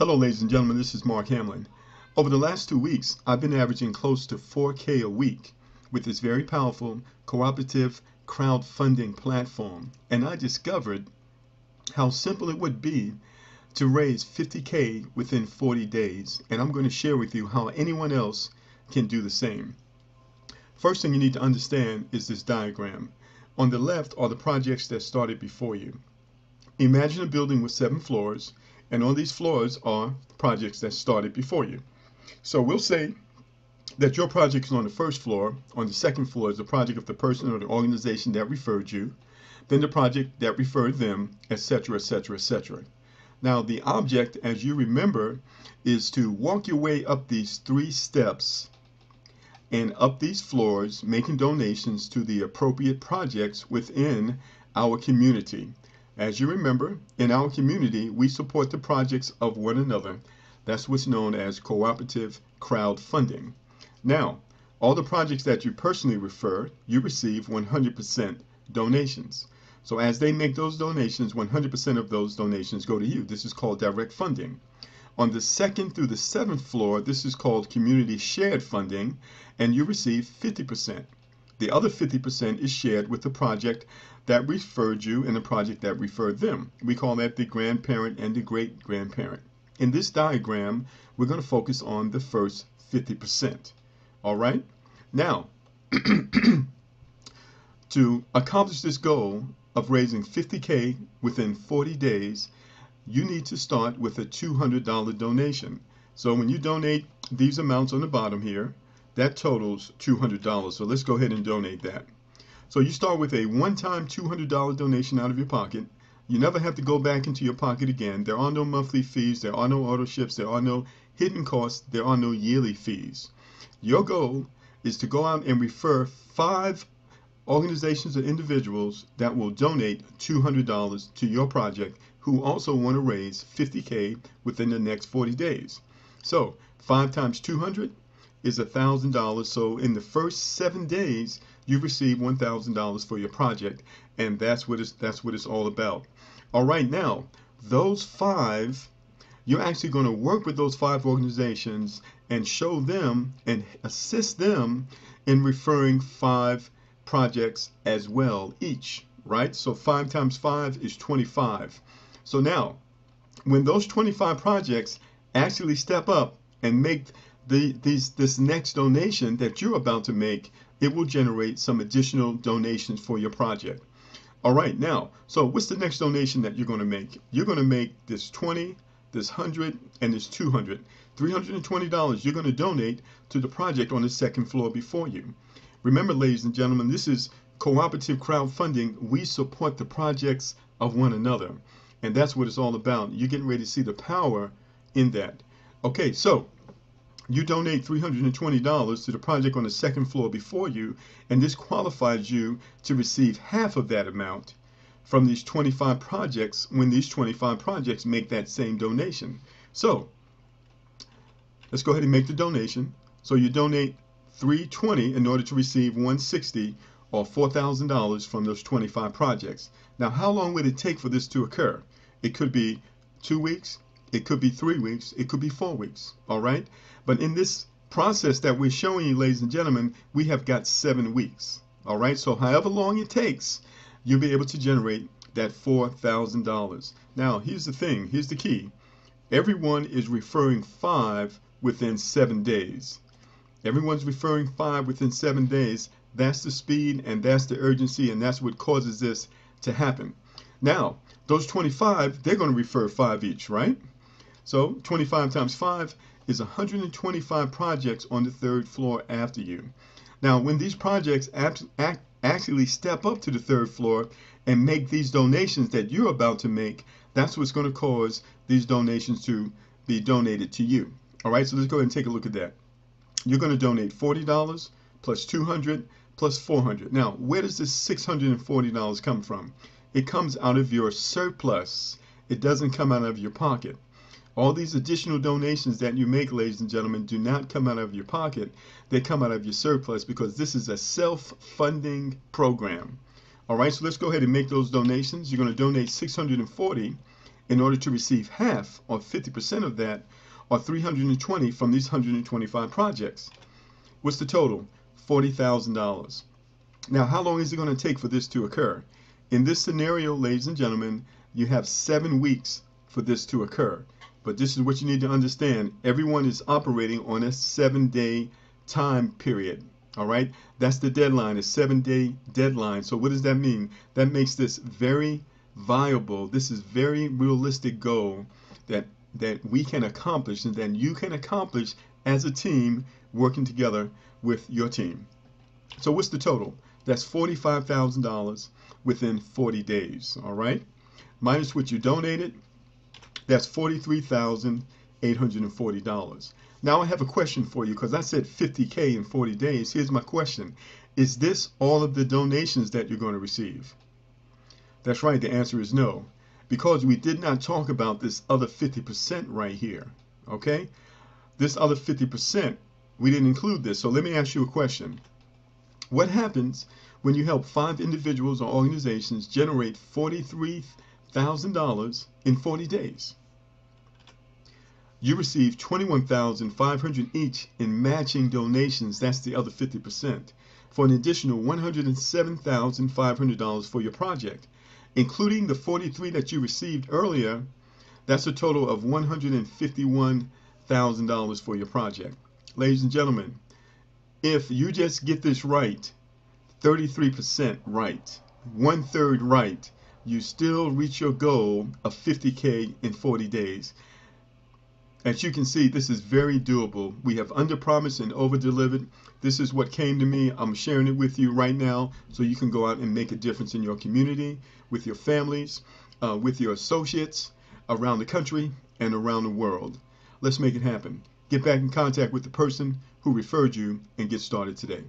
Hello, ladies and gentlemen, this is Mark Hamlin. Over the last 2 weeks, I've been averaging close to 4K a week with this very powerful cooperative crowdfunding platform, and I discovered how simple it would be to raise 50K within 40 days, and I'm going to share with you how anyone else can do the same. First thing you need to understand is this diagram. On the left are the projects that started before you. Imagine a building with 7 floors, and on these floors are projects that started before you. So we'll say that your project is on the first floor. On the second floor is the project of the person or the organization that referred you, then the project that referred them, etc., etc., etc. Now the object, as you remember, is to walk your way up these 3 steps and up these floors, making donations to the appropriate projects within our community. As you remember, in our community, we support the projects of one another. That's what's known as cooperative crowdfunding. Now, all the projects that you personally refer, you receive 100% donations. So as they make those donations, 100% of those donations go to you. This is called direct funding. On the second through the 7th floor, this is called community shared funding, and you receive 50%. The other 50% is shared with the project that referred you and the project that referred them. We call that the grandparent and the great-grandparent. In this diagram, we're going to focus on the first 50%. All right? Now, to accomplish this goal of raising 50K within 40 days, you need to start with a $200 donation. So when you donate these amounts on the bottom here, that totals $200. So let's go ahead and donate that. So you start with a one-time $200 donation out of your pocket. You never have to go back into your pocket again. There are no monthly fees. There are no auto ships. There are no hidden costs. There are no yearly fees. Your goal is to go out and refer 5 organizations or individuals that will donate $200 to your project who also want to raise 50K within the next 40 days. So 5 times 200 is $1,000. So in the first 7 days, you receive $1,000 for your project, and that's what it's all about. All right, now those 5, you're actually going to work with those 5 organizations and show them and assist them in referring 5 projects as well each, right? So 5 times 5 is 25. So now, when those 25 projects actually step up and make this next donation that you're about to make, it will generate some additional donations for your project. All right, now, so what's the next donation that you're going to make? You're going to make this 20, this 100, and this 200. $320 you're going to donate to the project on the 2nd floor before you. Remember, ladies and gentlemen, this is cooperative crowdfunding. We support the projects of one another, and that's what it's all about. You're getting ready to see the power in that. Okay, so you donate $320 to the project on the 2nd floor before you, and this qualifies you to receive half of that amount from these 25 projects when these 25 projects make that same donation. So let's go ahead and make the donation. So you donate $320 in order to receive $160 or $4,000 from those 25 projects. Now, how long would it take for this to occur? It could be 2 weeks. It could be 3 weeks. It could be 4 weeks. All right. But in this process that we're showing you, ladies and gentlemen, we have got 7 weeks. All right. So however long it takes, you'll be able to generate that $4,000. Now, here's the thing. Here's the key. Everyone is referring 5 within 7 days. Everyone's referring 5 within 7 days. That's the speed and that's the urgency, and that's what causes this to happen. Now, those 25, they're going to refer 5 each, right? So 25 times 5 is 125 projects on the 3rd floor after you. Now, when these projects actually step up to the 3rd floor and make these donations that you're about to make, that's what's going to cause these donations to be donated to you. All right, so let's go ahead and take a look at that. You're going to donate $40 plus $200 plus $400. Now, where does this $640 come from? It comes out of your surplus. It doesn't come out of your pocket. All these additional donations that you make, ladies and gentlemen, do not come out of your pocket. They come out of your surplus because this is a self-funding program. All right, so let's go ahead and make those donations. You're going to donate $640 in order to receive half or 50% of that, or 320 from these 125 projects. What's the total? $40,000. Now, how long is it going to take for this to occur? In this scenario, ladies and gentlemen, you have 7 weeks for this to occur. But this is what you need to understand. Everyone is operating on a 7-day time period. All right, that's the deadline, a 7-day deadline. So what does that mean? That makes this very viable. This is very realistic goal that we can accomplish and that you can accomplish as a team working together with your team. So what's the total? That's $45,000 within 40 days. All right, minus what you donated, that's $43,840. Now I have a question for you, because I said 50K in 40 days. Here's my question. Is this all of the donations that you're going to receive? That's right, the answer is no, because we did not talk about this other 50% right here. Okay? This other 50%, we didn't include this. So let me ask you a question. What happens when you help 5 individuals or organizations generate $43,000 in 40 days? You receive $21,500 each in matching donations. That's the other 50%, for an additional $107,500 for your project, including the 43 that you received earlier. That's a total of $151,000 for your project. Ladies and gentlemen, if you just get this right, 33% right, 1/3 right, you still reach your goal of 50K in 40 days. As you can see, this is very doable. We have under-promised and over-delivered. This is what came to me. I'm sharing it with you right now so you can go out and make a difference in your community, with your families, with your associates around the country and around the world. Let's make it happen. Get back in contact with the person who referred you and get started today.